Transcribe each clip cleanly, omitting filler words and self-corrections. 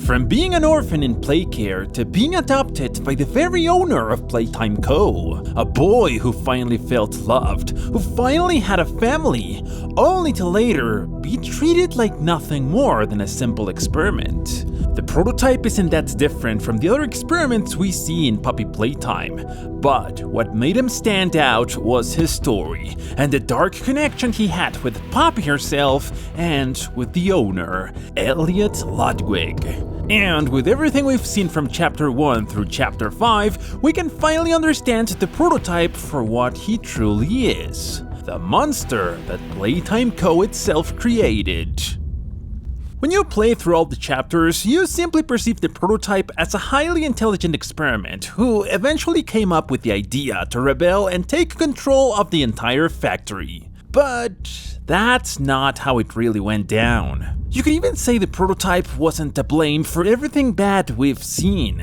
From being an orphan in Playcare to being adopted by the very owner of Playtime Co, a boy who finally felt loved, who finally had a family, only to later be treated like nothing more than a simple experiment. The prototype isn't that different from the other experiments we see in Poppy Playtime, but what made him stand out was his story and the dark connection he had with Poppy herself and with the owner, Elliot Ludwig. And with everything we've seen from Chapter 1 through Chapter 5, we can finally understand the prototype for what he truly is. The monster that Playtime Co itself created. When you play through all the chapters, you simply perceive the prototype as a highly intelligent experiment who eventually came up with the idea to rebel and take control of the entire factory. But that's not how it really went down. You could even say the prototype wasn't to blame for everything bad we've seen.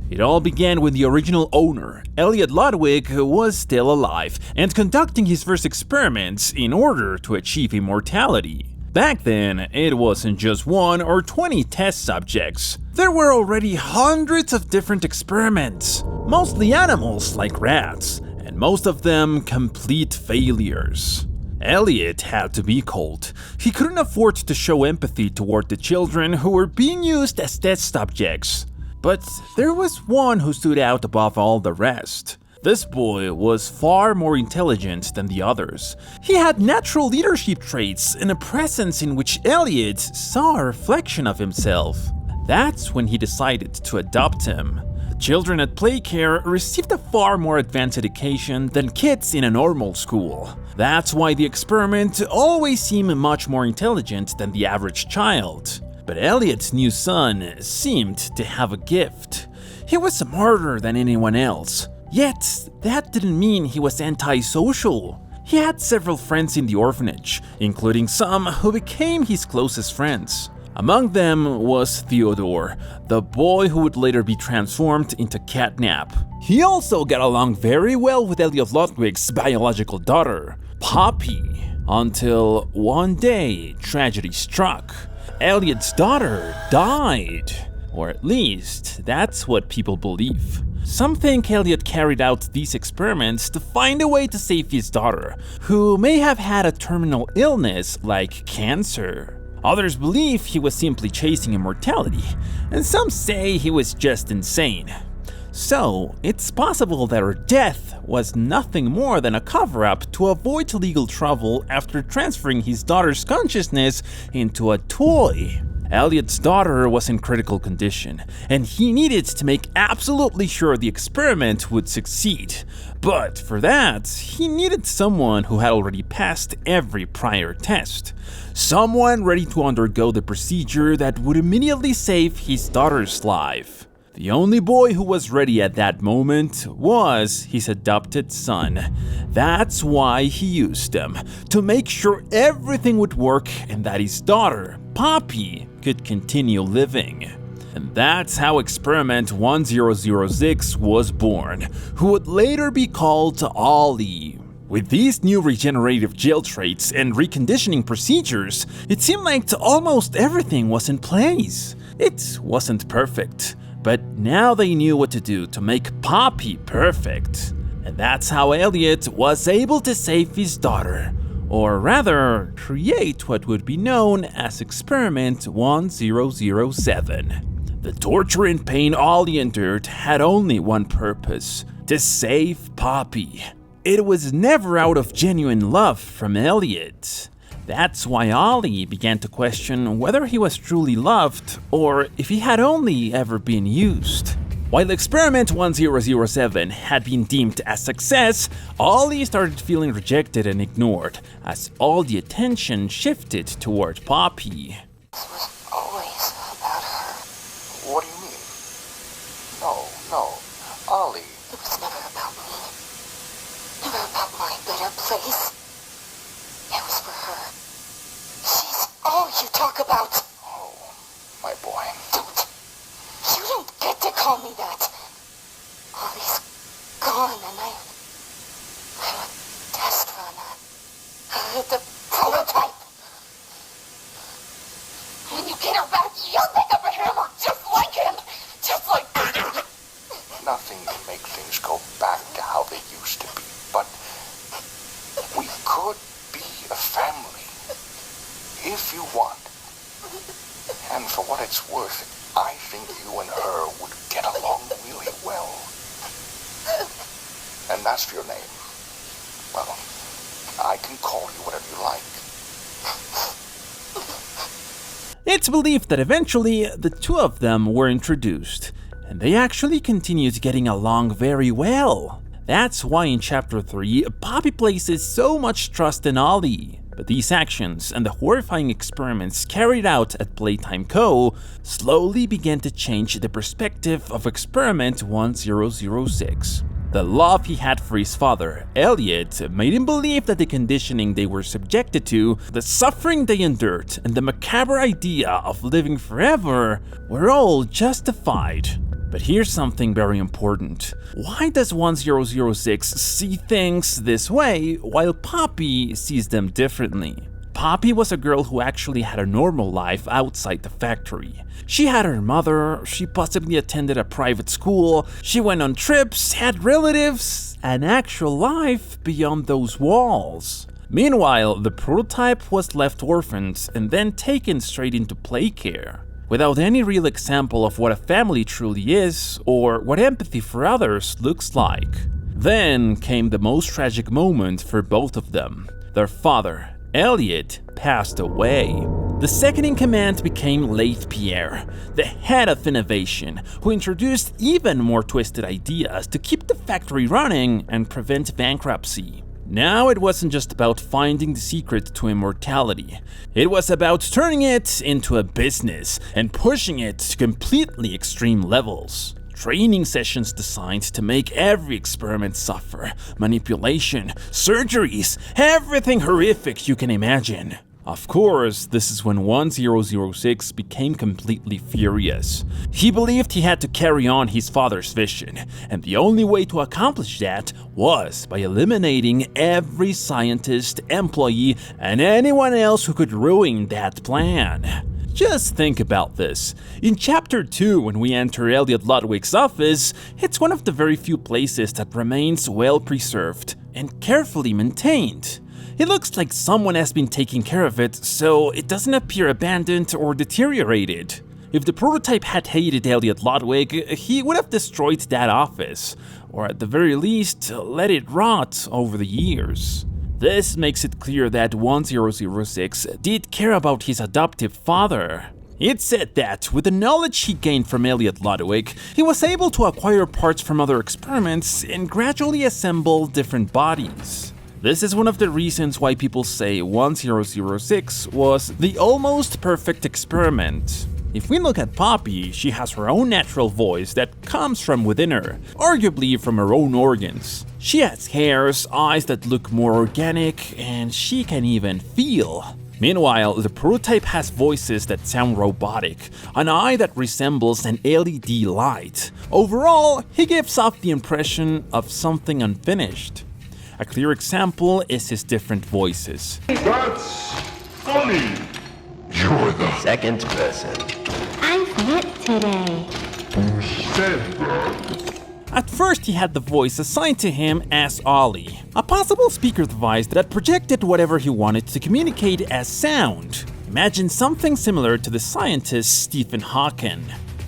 It all began when the original owner, Elliot Ludwig, was still alive and conducting his first experiments in order to achieve immortality. Back then, it wasn't just 1 or 20 test subjects. There were already hundreds of different experiments, mostly animals like rats, and most of them complete failures. Elliot had to be cold. He couldn't afford to show empathy toward the children who were being used as test subjects. But there was one who stood out above all the rest. This boy was far more intelligent than the others. He had natural leadership traits and a presence in which Elliot saw a reflection of himself. That's when he decided to adopt him. The children at Playcare received a far more advanced education than kids in a normal school. That's why the experiment always seemed much more intelligent than the average child. But Elliot's new son seemed to have a gift. He was smarter than anyone else. Yet, that didn't mean he was antisocial. He had several friends in the orphanage, including some who became his closest friends. Among them was Theodore, the boy who would later be transformed into Catnap. He also got along very well with Elliot Ludwig's biological daughter, Poppy, until one day tragedy struck. Elliot's daughter died, or at least that's what people believe. Some think Elliot carried out these experiments to find a way to save his daughter, who may have had a terminal illness like cancer. Others believe he was simply chasing immortality, and some say he was just insane. So, it's possible that her death was nothing more than a cover-up to avoid legal trouble after transferring his daughter's consciousness into a toy. Elliot's daughter was in critical condition, and he needed to make absolutely sure the experiment would succeed. But for that, he needed someone who had already passed every prior test. Someone ready to undergo the procedure that would immediately save his daughter's life. The only boy who was ready at that moment was his adopted son. That's why he used him, to make sure everything would work and that his daughter, Poppy, could continue living. And that's how Experiment 1006 was born, who would later be called Ollie. With these new regenerative jail traits and reconditioning procedures, it seemed like almost everything was in place. It wasn't perfect, but now they knew what to do to make Poppy perfect. And that's how Elliot was able to save his daughter, or rather, create what would be known as Experiment 1007. The torture and pain Ollie endured had only one purpose: to save Poppy. It was never out of genuine love from Elliot. That's why Ollie began to question whether he was truly loved or if he had only ever been used. While Experiment 1007 had been deemed a success, Ollie started feeling rejected and ignored as all the attention shifted toward Poppy. This was always about her. What do you mean? No, Ollie. It was never about me. Never about my better place. It was for her. She's all you talk about. Oh, my boy. You don't get to call me that. Ollie's gone and I'm a test run. The prototype. When you get her back, you'll pick up a hammer just worth it, I think you and her would get along really well. And as for your name, well, I can call you whatever you like. It's believed that eventually the two of them were introduced, and they actually continued getting along very well. That's why in Chapter 3, Poppy places so much trust in Ollie. But these actions and the horrifying experiments carried out at Playtime Co. slowly began to change the perspective of Experiment 1006. The love he had for his father, Elliot, made him believe that the conditioning they were subjected to, the suffering they endured, and the macabre idea of living forever were all justified. But here's something very important. Why does 1006 see things this way while Poppy sees them differently? Poppy was a girl who actually had a normal life outside the factory. She had her mother, she possibly attended a private school, she went on trips, had relatives, an actual life beyond those walls. Meanwhile, the prototype was left orphaned and then taken straight into play care, without any real example of what a family truly is or what empathy for others looks like. Then came the most tragic moment for both of them. Their father, Elliot, passed away. The second in command became Pierre, the head of innovation, who introduced even more twisted ideas to keep the factory running and prevent bankruptcy. Now it wasn't just about finding the secret to immortality. It was about turning it into a business and pushing it to completely extreme levels. Training sessions designed to make every experiment suffer, manipulation, surgeries, everything horrific you can imagine. Of course, this is when 1006 became completely furious. He believed he had to carry on his father's vision, and the only way to accomplish that was by eliminating every scientist, employee, and anyone else who could ruin that plan. Just think about this. In Chapter 2, when we enter Elliot Ludwig's office, it's one of the very few places that remains well preserved and carefully maintained. It looks like someone has been taking care of it, so it doesn't appear abandoned or deteriorated. If the prototype had hated Elliot Ludwig, he would have destroyed that office, or at the very least, let it rot over the years. This makes it clear that 1006 did care about his adoptive father. It said that, with the knowledge he gained from Elliot Ludwig, he was able to acquire parts from other experiments and gradually assemble different bodies. This is one of the reasons why people say 1006 was the almost perfect experiment. If we look at Poppy, she has her own natural voice that comes from within her, arguably from her own organs. She has hairs, eyes that look more organic, and she can even feel. Meanwhile, the prototype has voices that sound robotic, an eye that resembles an LED light. Overall, he gives off the impression of something unfinished. A clear example is his different voices. That's funny. You're the second person I've met today. who said that. At first, he had the voice assigned to him as Ollie, a possible speaker device that projected whatever he wanted to communicate as sound. Imagine something similar to the scientist Stephen Hawking.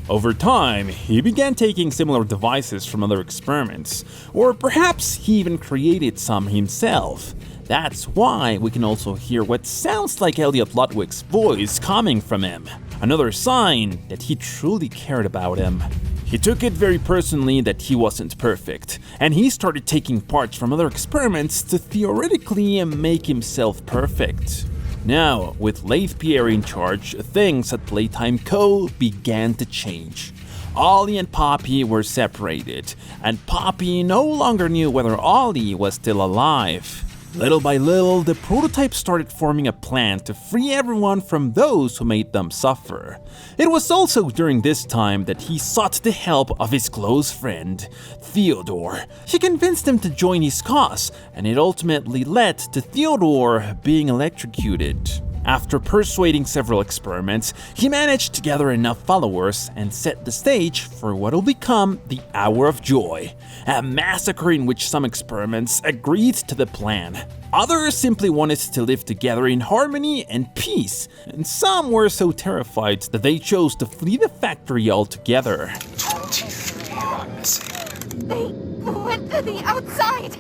Over time, he began taking similar devices from other experiments, or perhaps he even created some himself. That's why we can also hear what sounds like Elliot Ludwig's voice coming from him, another sign that he truly cared about him. He took it very personally that he wasn't perfect, and he started taking parts from other experiments to theoretically make himself perfect. Now, with Pierre in charge, things at Playtime Co. began to change. Ollie and Poppy were separated, and Poppy no longer knew whether Ollie was still alive. Little by little, the prototype started forming a plan to free everyone from those who made them suffer. It was also during this time that he sought the help of his close friend, Theodore. He convinced him to join his cause, and it ultimately led to Theodore being electrocuted. After persuading several experiments, he managed to gather enough followers and set the stage for what will become the Hour of Joy, a massacre in which some experiments agreed to the plan. Others simply wanted to live together in harmony and peace, and some were so terrified that they chose to flee the factory altogether. 23 are missing. They went to the outside.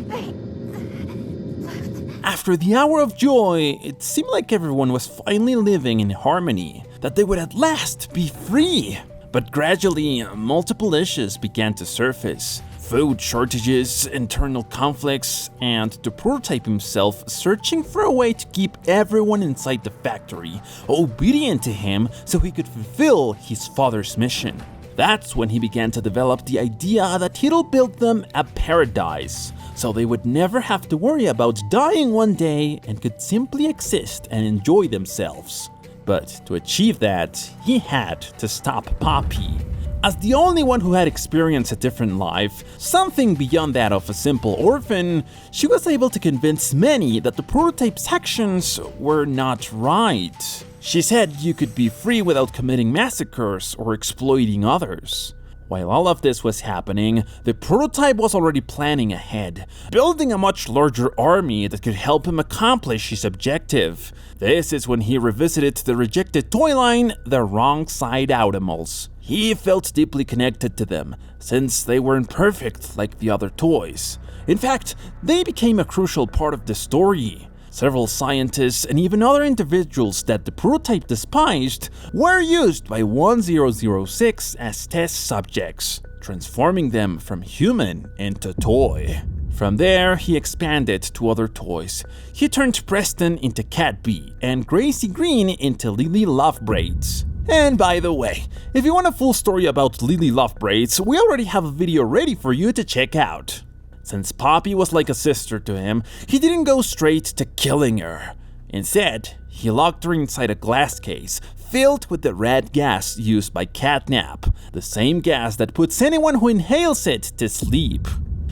They After the Hour of Joy, it seemed like everyone was finally living in harmony, that they would at last be free. But gradually, multiple issues began to surface. Food shortages, internal conflicts, and the prototype himself searching for a way to keep everyone inside the factory obedient to him so he could fulfill his father's mission. That's when he began to develop the idea that he'll build them a paradise, so they would never have to worry about dying one day and could simply exist and enjoy themselves. But to achieve that, he had to stop Poppy. As the only one who had experienced a different life, something beyond that of a simple orphan, she was able to convince many that the prototype's actions were not right. She said you could be free without committing massacres or exploiting others. While all of this was happening, the prototype was already planning ahead, building a much larger army that could help him accomplish his objective. This is when he revisited the rejected toy line, the Wrong Side Automals. He felt deeply connected to them, since they weren't perfect like the other toys. In fact, they became a crucial part of the story. Several scientists and even other individuals that the prototype despised were used by 1006 as test subjects, transforming them from human into toy. From there, he expanded to other toys. He turned Preston into Cat Bee and Gracie Green into Lily Lovebraids. And by the way, if you want a full story about Lily Lovebraids, we already have a video ready for you to check out. Since Poppy was like a sister to him, he didn't go straight to killing her. Instead, he locked her inside a glass case filled with the red gas used by catnap, the same gas that puts anyone who inhales it to sleep.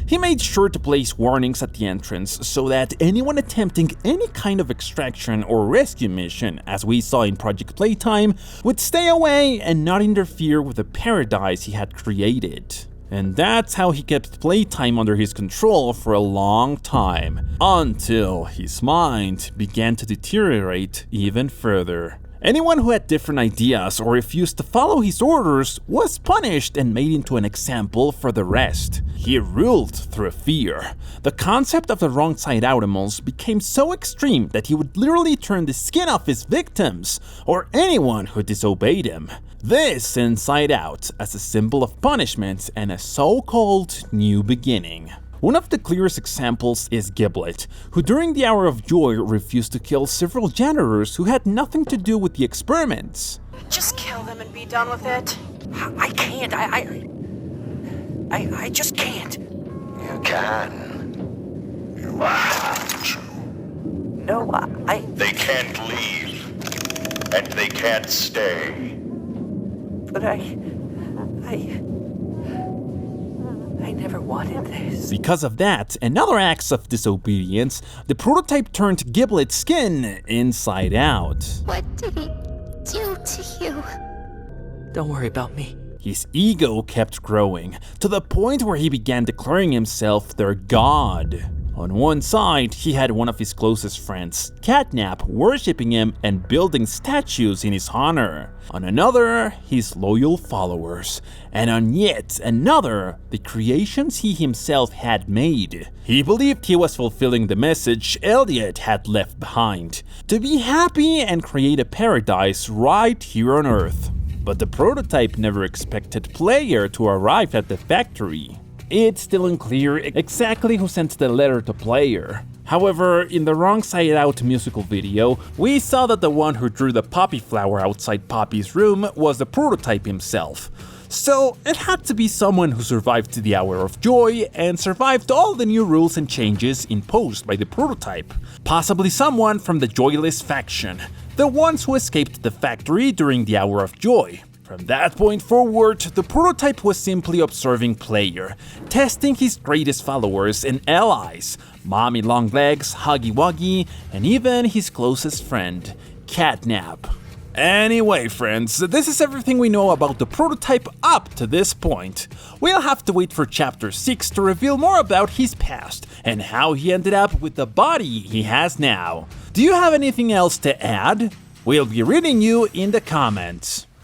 He made sure to place warnings at the entrance so that anyone attempting any kind of extraction or rescue mission, as we saw in Project Playtime, would stay away and not interfere with the paradise he had created. And that's how he kept Playtime under his control for a long time, until his mind began to deteriorate even further. Anyone who had different ideas or refused to follow his orders was punished and made into an example for the rest. He ruled through fear. The concept of the Wrong Side Automals became so extreme that he would literally turn the skin off his victims or anyone who disobeyed him. This Inside Out as a symbol of punishment and a so-called new beginning. One of the clearest examples is Giblet, who during the Hour of Joy refused to kill several janitors who had nothing to do with the experiments. Just kill them and be done with it. I can't. I just can't. You can. You have to. No, They can't leave. And they can't stay. but I never wanted this. Because of that and other acts of disobedience, the prototype turned Giblet's skin inside out. What did he do to you? Don't worry about me. His ego kept growing, to the point where he began declaring himself their god. On one side, he had one of his closest friends, Catnap, worshipping him and building statues in his honor. On another, his loyal followers. And on yet another, the creations he himself had made. He believed he was fulfilling the message Elliot had left behind, to be happy and create a paradise right here on Earth. But the prototype never expected Player to arrive at the factory. It's still unclear exactly who sent the letter to Player. However, in the Wrong Side Out musical video, we saw that the one who drew the poppy flower outside Poppy's room was the prototype himself. So it had to be someone who survived to the Hour of Joy and survived all the new rules and changes imposed by the prototype. Possibly someone from the Joyless faction, the ones who escaped the factory during the Hour of Joy. From that point forward, the prototype was simply observing Player, testing his greatest followers and allies, Mommy Longlegs, Huggy Wuggy, and even his closest friend, Catnap. Anyway, friends, this is everything we know about the prototype up to this point. We'll have to wait for Chapter 6 to reveal more about his past and how he ended up with the body he has now. Do you have anything else to add? We'll be reading you in the comments.